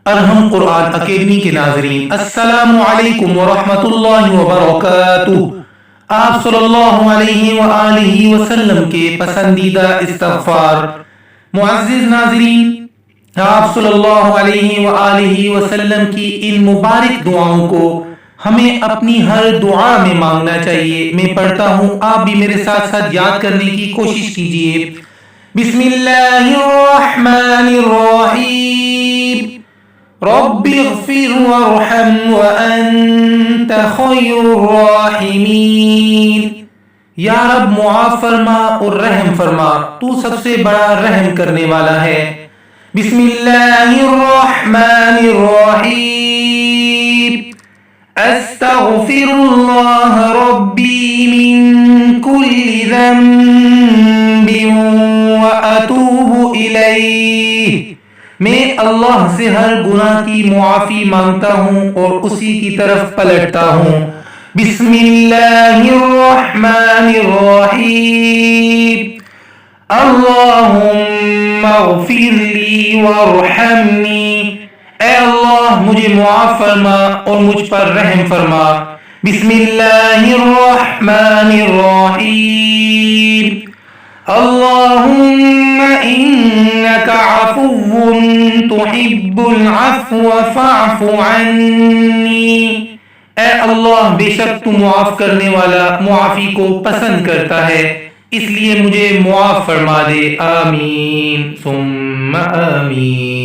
ارہم قرآن academy کے ناظرین، السلام علیکم ورحمۃ اللہ وبرکاتہ۔ آپ صلی اللہ علیہ وآلہ وسلم کے پسندیدہ استغفار۔ معزز ناظرین، آپ صلی اللہ علیہ وآلہ وسلم کی ان مبارک دعاؤں کو ہمیں اپنی ہر دعا میں مانگنا چاہیے۔ میں پڑھتا ہوں، آپ بھی میرے ساتھ ساتھ یاد کرنے کی کوشش کیجیے۔ بسم اللہ الرحمن الرحیم، رب اغفر وارحم وانت خیر الراحمین۔ یا رب معاف فرما اور رحم فرما، تو سب سے بڑا رحم کرنے والا ہے۔ بسم اللہ الرحمن الرحیم، استغفر اللہ ربی من کل ذنب واتوب الیہ۔ میں اللہ سے ہر گناہ کی معافی مانگتا ہوں اور اسی کی طرف پلٹتا ہوں۔ بسم اللہ الرحمن الرحیم، اللہم اغفر لی وارحمنی۔ اے اللہ مجھے معاف فرما اور مجھ پر رحم فرما۔ بسم اللہ الرحمن الرحیم، اللہم انک عفو تحب العفو فاعف عنی۔ اے اللہ بے شک تو معاف کرنے والا معافی کو پسند کرتا ہے، اس لیے مجھے معاف فرما دے۔ آمین ثم آمین۔